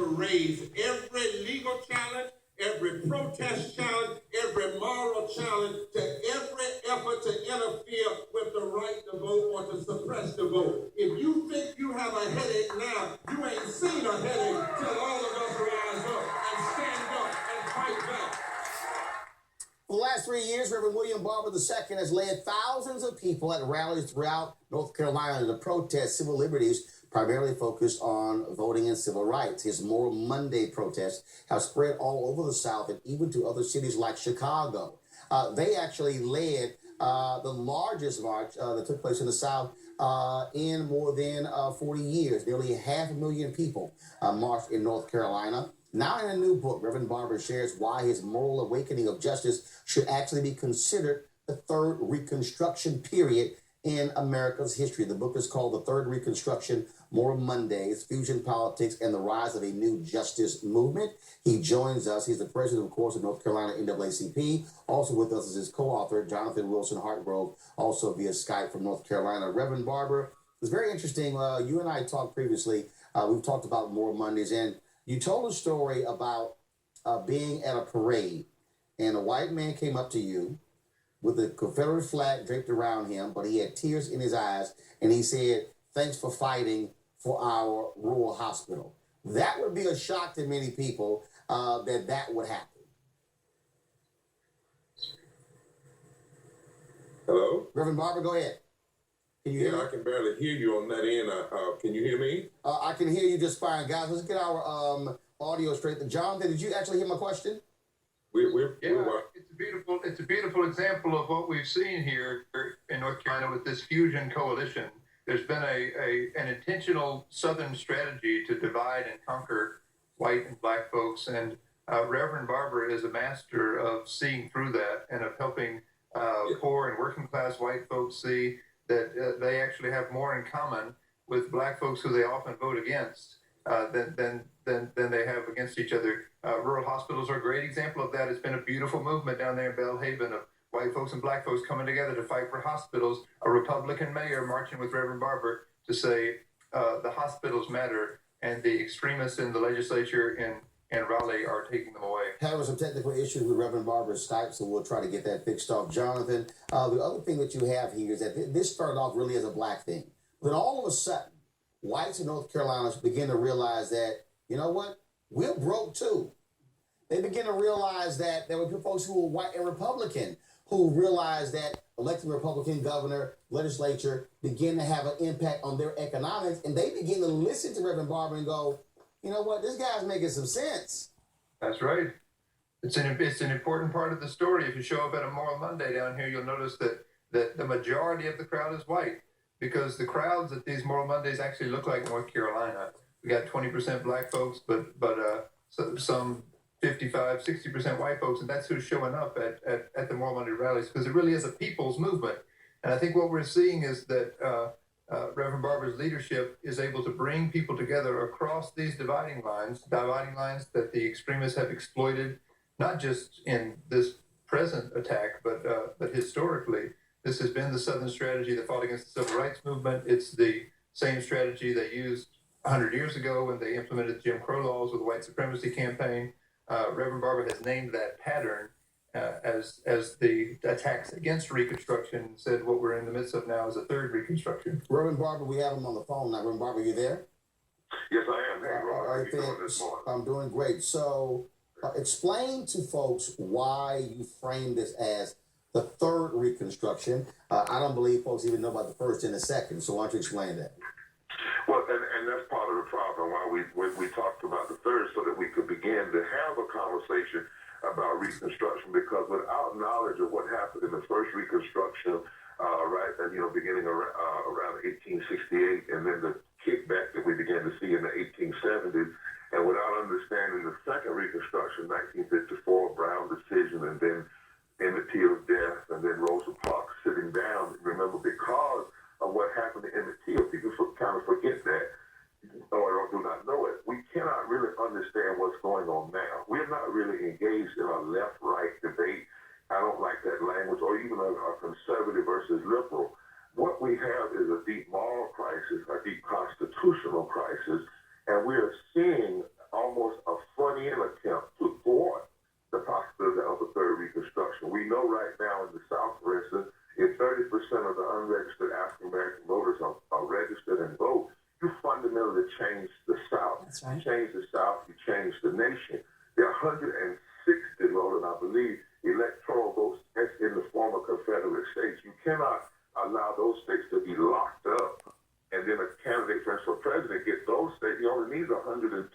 raise every legal challenge, every protest challenge, every moral challenge to every effort to interfere with the right to vote or to suppress the vote. If you think you have a headache now, you ain't seen a headache till all of us rise up and stand up and fight back. For the last 3 years, Reverend William Barber II has led thousands of people at rallies throughout North Carolina to protest civil liberties, primarily focused on voting and civil rights. His Moral Monday protests have spread all over the South and even to other cities like Chicago. They actually led the largest march that took place in the South in more than 40 years. Nearly 500,000 people marched in North Carolina. Now in a new book, Reverend Barber shares why his moral awakening of justice should actually be considered the third Reconstruction period in America's history. The book is called The Third Reconstruction, Moral Mondays, Fusion Politics, and the Rise of a New Justice Movement. He joins us. He's the president, of course, of North Carolina NAACP. Also with us is his co-author, Jonathan Wilson Hartgrove, also via Skype from North Carolina. Reverend Barber, it's very interesting. You and I talked previously. We've talked about Moral Mondays, and you told a story about being at a parade, and a white man came up to you with a Confederate flag draped around him, but he had tears in his eyes, and he said, "Thanks for fighting for our rural hospital." That would be a shock to many people that would happen. Hello? Reverend Barber, go ahead. Can you hear me? I can barely hear you on that end. Can you hear me? I can hear you just fine. Guys, let's get our audio straight. Jonathan, did you actually hear my question? It's a beautiful example of what we've seen here in North Carolina with this fusion coalition. There's been an intentional Southern strategy to divide and conquer white and black folks, and Reverend Barber is a master of seeing through that and of helping poor and working class white folks see that they actually have more in common with black folks who they often vote against than they have against each other. Rural hospitals are a great example of that. It's been a beautiful movement down there in Belhaven of white folks and black folks coming together to fight for hospitals. A Republican mayor marching with Reverend Barber to say the hospitals matter, and the extremists in the legislature in Raleigh are taking them away. Having some technical issues with Reverend Barber's Skype, so we'll try to get that fixed off. Jonathan, the other thing that you have here is that this started off really as a black thing. Then all of a sudden, whites in North Carolina begin to realize that, you know what, we're broke too. They begin to realize that there were folks who were white and Republican who realized that electing Republican governor, legislature, begin to have an impact on their economics, and they begin to listen to Reverend Barber and go, you know what, this guy's making some sense. That's right. It's an important part of the story. If you show up at a Moral Monday down here, you'll notice that the majority of the crowd is white, because the crowds at these Moral Mondays actually look like North Carolina. We got 20% black folks, but some 55, 60% white folks, and that's who's showing up at the Moral Monday rallies, because it really is a people's movement. And I think what we're seeing is that Reverend Barber's leadership is able to bring people together across these dividing lines that the extremists have exploited, not just in this present attack, but historically. This has been the Southern strategy that fought against the Civil Rights Movement. It's the same strategy they used 100 years ago when they implemented Jim Crow laws with the white supremacy campaign. Reverend Barber has named that pattern as the attacks against Reconstruction, said what we're in the midst of now is a third Reconstruction. Reverend Barber, we have him on the phone now. Reverend Barber, you there? Yes, I am. Hey, Roland, how you doing this morning? I'm doing great. So explain to folks why you frame this as the third Reconstruction. I don't believe folks even know about the first and the second, so why don't you explain that? Well, and that's part of the problem why we talked about the third, so that we could begin to have a conversation about Reconstruction, because without knowledge of what happened in the first Reconstruction, beginning around 1868, and then the kickback that we began to see in the 1870s, and without understanding the second Reconstruction, 1954 Brown decision, and then Emmett Till's death, and then Rosa Parks sitting down. Remember, because of what happened to Emmett Till, people kind of forget that, or do not know it. We cannot really understand what's going on now. We're not really engaged in a left-right debate. I don't like that language, or even a conservative versus liberal. What we have is a deep moral crisis, a deep constitutional crisis, and we are seeing almost That's right. You change the South, you change the nation. There are 160, Roland, I believe, electoral votes in the former Confederate states. You cannot allow those states to be locked up, and then a candidate for president gets those states. He only needs 112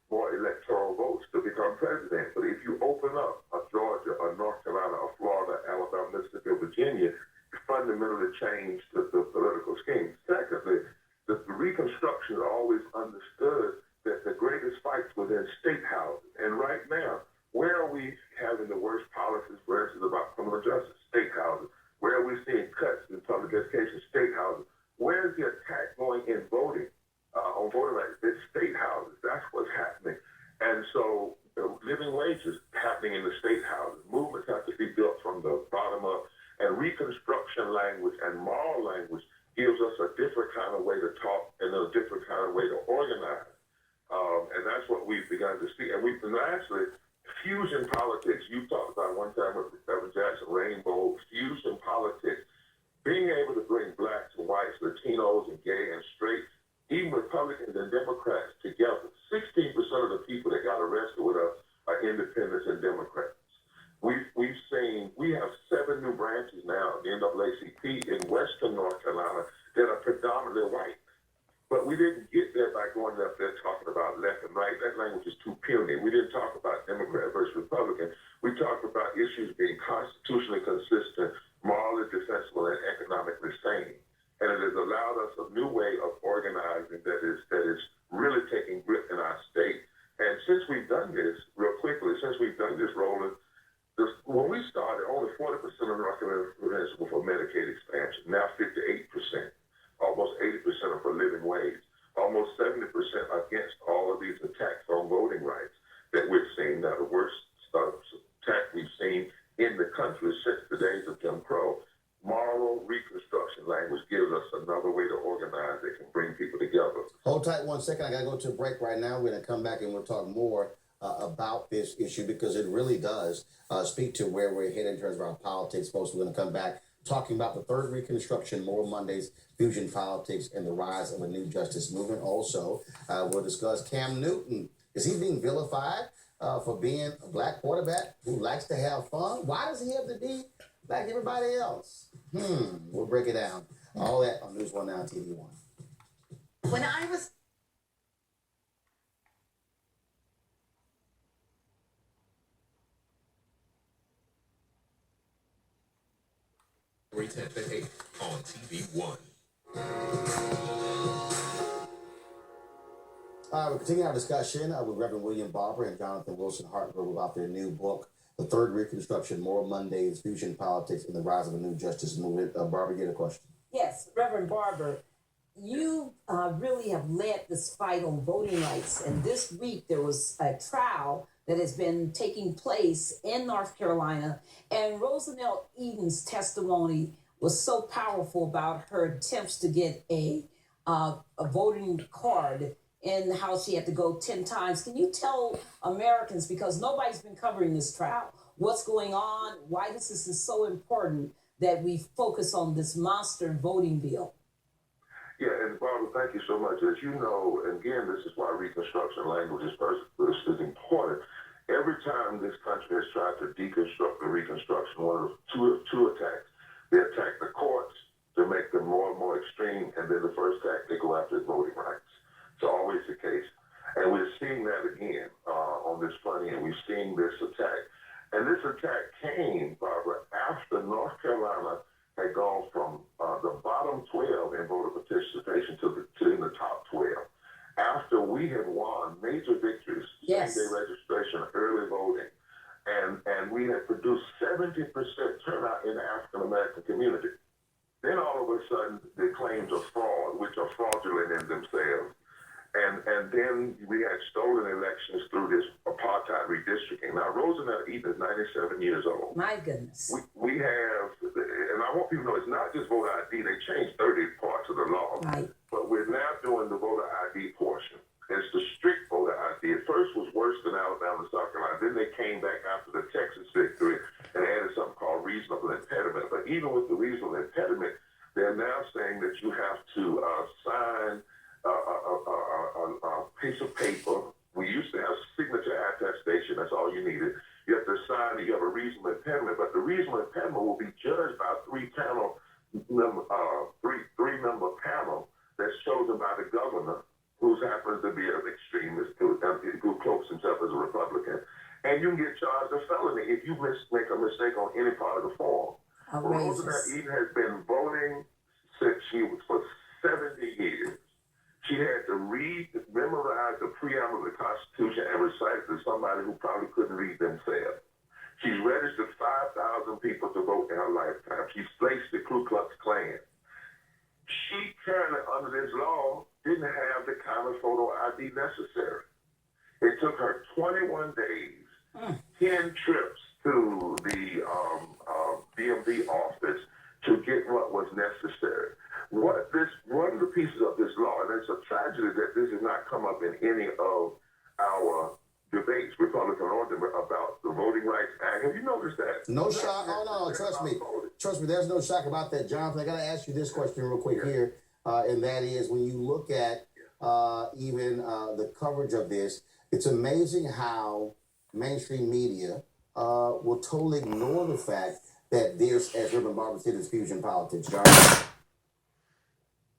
more electoral votes to become president. But if you open up a Georgia, a North Carolina, a Florida, Alabama, Mississippi, or Virginia, you fundamentally change the political scheme. Secondly, the Reconstruction always understood that the greatest fights were in state houses. And right now, where are we having the worst policies, for instance, about criminal justice? State houses. Where are we seeing cuts in public education? State houses. Where is the attack going in voting, on voting rights? It's state houses. That's what's happening. And so the living wages happening in the state houses. Movements have to be built from the bottom up. And Reconstruction language and moral language gives us a different kind of way to talk and a different kind of way to organize. And that's what we've begun to see. And lastly, fusion politics. You talked about one time with Reverend Jackson, rainbow, fusion politics. Being able to bring blacks and whites, Latinos and gay and straight, even Republicans and Democrats together. 16% of the people that got arrested with us are independents and Democrats. We have 7 new branches now, the NAACP in Western North Carolina, that are predominantly white. But we didn't get there by going up there talking about left and right. That language is too puny. We didn't talk about Democrat versus Republican. We talked about issues being constitutionally consistent, morally defensible, and economically sane. And it has allowed us a new way of organizing that is really taking grip in our state. And since we've done this, real quickly, Roland, when we started, only 40% of North Carolina residents were for Medicaid expansion. Now 58%. Almost 80% are for living wage. Almost 70% against all of these attacks on voting rights that we've seen. Now, the worst attack we've seen in the country since the days of Jim Crow. Moral Reconstruction language gives us another way to organize that can bring people together. Hold tight 1 second. I got to go to a break right now. We're going to come back and we'll talk more about this issue because it really does speak to where we're headed in terms of our politics. Folks, we're going to come back talking about the third Reconstruction, Moral Mondays, fusion politics, and the rise of a new justice movement. Also, we'll discuss Cam Newton. Is he being vilified for being a black quarterback who likes to have fun? Why does he have to be like everybody else? We'll break it down. All that on News 1 Now TV 1. When I was Every 10th and 8th on TV 1. All right, we're continuing our discussion with Reverend William Barber and Jonathan Wilson Hartgrove about their new book, The Third Reconstruction, Moral Mondays, Fusion Politics, and the Rise of a New Justice Movement. Barber, you had a question. Yes, Reverend Barber, you really have led this fight on voting rights. And this week there was a trial that has been taking place in North Carolina. And Roosevelt Eden's testimony was so powerful about her attempts to get a voting card and how she had to go 10 times. Can you tell Americans, because nobody's been covering this trial, what's going on, why this is so important that we focus on this monster voting bill? Yeah, and Barbara, thank you so much. As you know, again, this is why Reconstruction language is important. Every time this country has tried to deconstruct the Reconstruction, one of two attacks. They attack the courts to make them more and more extreme, and then the first attack, they go after voting rights. It's always the case. And we're seeing that again on this front end. We've seen this attack. And this attack came, Barbara, after North Carolina had gone from the bottom 12 in voter participation to in the top 12. After we had won major victories, Yes. same-day registration, early voting, and we had produced 70% turnout in the African-American community. Then all of a sudden, the claims of fraud, which are fraudulent in themselves, and then we had stolen elections through this apartheid redistricting. Now, Roosevelt Eden is 97 years old. My goodness. We have, and I want people to know, it's not just voter ID. They changed 30 parts of the law. Right. But we're now doing the voter ID portion. It's the strict voter ID. At first was worse than Alabama and South Carolina. Then they came back after the Texas victory and added something called reasonable impediment. But even with the reasonable impediment, they're now saying that you have to sign a piece of paper. We used to have signature attestation. That's all you needed. You have to sign that you have a reasonable impediment, but the reasonable impediment will be judged by a three-member panel that's chosen by the governor, who happens to be an extremist, who cloaks himself as a Republican. And you can get charged of felony if you make a mistake on any part of the form. Roosevelt Eden has been voting since she was for 70 years. She had to memorize the preamble of the Constitution and recite it to somebody who probably couldn't read themselves. She's registered 5,000 people to vote in her lifetime. She's placed the Ku Klux Klan. She currently, under this law, didn't have the kind of photo ID necessary. It took her 21 days, 10 trips to the DMV office to get what was necessary. One of the pieces of this law, and it's a tragedy that this has not come up in any of our debates, Republican or Democrat, about the Voting Rights Act. Have you noticed that? No shock. Oh, no, trust me. Trust me, there's no shock about that, Jonathan. I got to ask you this question real quick here, and that is when you look at even the coverage of this, it's amazing how mainstream media will totally ignore the fact that there's, as Reverend Barber said, is fusion politics. Jonathan?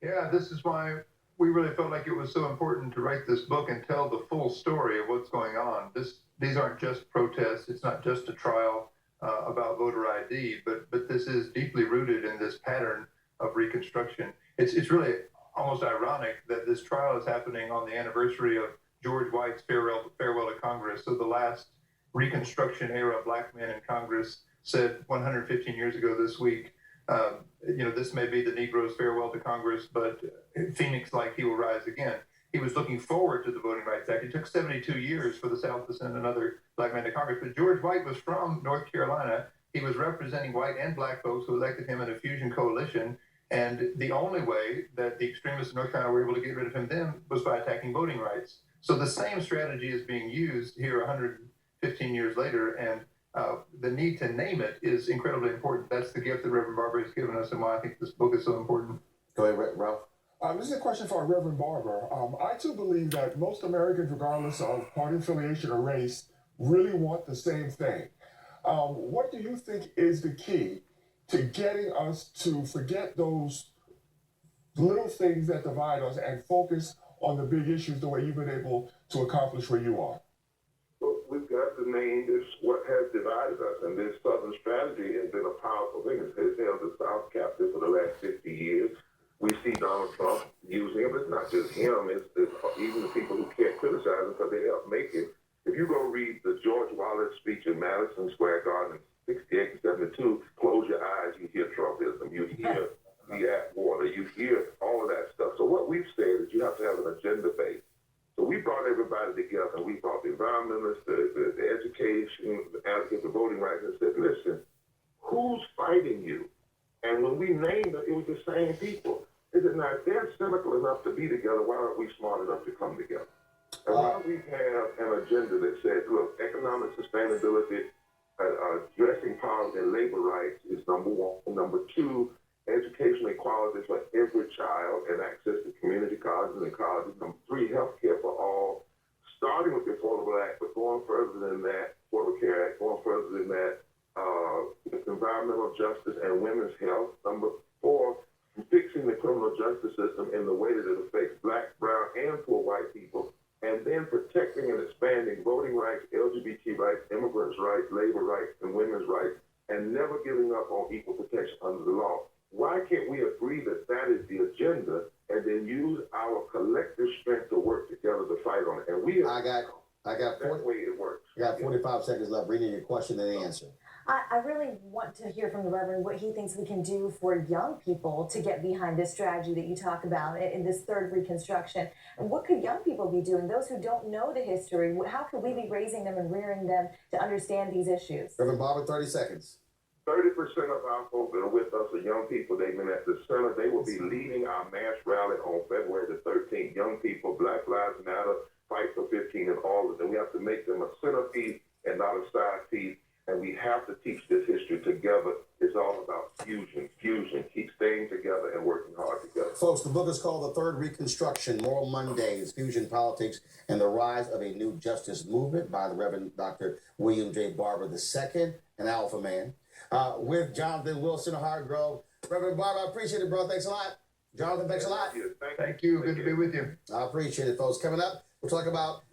Yeah, this is why we really felt like it was so important to write this book and tell the full story of what's going on. These aren't just protests. It's not just a trial about voter ID, but this is deeply rooted in this pattern of Reconstruction. It's really almost ironic that this trial is happening on the anniversary of George White's farewell to Congress. So the last Reconstruction era black man in Congress said 115 years ago this week, this may be the Negro's farewell to Congress, but Phoenix, like he will rise again. He was looking forward to the Voting Rights Act. It took 72 years for the South to send another black man to Congress. But George White was from North Carolina. He was representing white and black folks who elected him in a fusion coalition. And the only way that the extremists in North Carolina were able to get rid of him then was by attacking voting rights. So the same strategy is being used here 115 years later. And the need to name it is incredibly important. That's the gift that Reverend Barber has given us and why I think this book is so important. Go ahead, Ralph. This is a question for Reverend Barber. I too believe that most Americans, regardless of party affiliation or race, really want the same thing. What do you think is the key to getting us to forget those little things that divide us and focus on the big issues the way you've been able to accomplish where you are? Well, we've got to name this what has divided us, and this Southern strategy has been a powerful thing. It has held the South captive for the last 50 years. We see Donald Trump using him. It's not just him. It's even the people who can't criticize him because they help make it. If you go read the George Wallace speech in Madison Square Garden in 68 and 72, close your eyes, you hear Trumpism. You hear the Atwater. You hear all of that stuff. So what we've said is you have to have an agenda base. So we brought everybody together, and we brought the environmentalists, the education, the advocates of voting rights, and said, listen, who's fighting you? And when we named it, it was the same people. Is it not? If they're cynical enough to be together, why aren't we smart enough to come together? And why we have an agenda that says, look, economic sustainability, addressing poverty and labor rights is number one. Number two, educational equality for every child and access to community colleges and colleges. Number three, health care for all, starting with the Affordable Act, but going further than that, Affordable Care Act, going further than that, environmental justice and women's health. Number four, fixing the criminal justice system in the way that it affects black, brown, and poor white people, and then protecting and expanding voting rights, LGBT rights, immigrants' rights, labor rights, and women's rights, and never giving up on equal protection under the law. Why can't we agree that that is the agenda and then use our collective strength to work together to fight on it? And we I got that 40, way it works. I got 45 seconds left. Reading your question and answer. I really want to hear from the Reverend what he thinks we can do for young people to get behind this strategy that you talk about in this third Reconstruction. And what could young people be doing? Those who don't know the history, how could we be raising them and rearing them to understand these issues? Reverend Barber, 30 seconds. 30% of our folks that are with us are young people. They've been at the center. They will be leading our mass rally on February the 13th. Young people, Black Lives Matter, Fight for 15, and all of them. We have to make them a centerpiece and not a side piece. and we have to teach this history together. It's all about fusion. Keep staying together and working hard together. Folks, the book is called The Third Reconstruction, Moral Mondays, Fusion Politics, and the Rise of a New Justice Movement by the Reverend Dr. William J. Barber II, an alpha man, with Jonathan Wilson Hargrove. Reverend Barber, I appreciate it, bro. Thanks a lot. Jonathan, thanks a lot. Thank you. Good to be with you. I appreciate it, folks. Coming up, we'll talk about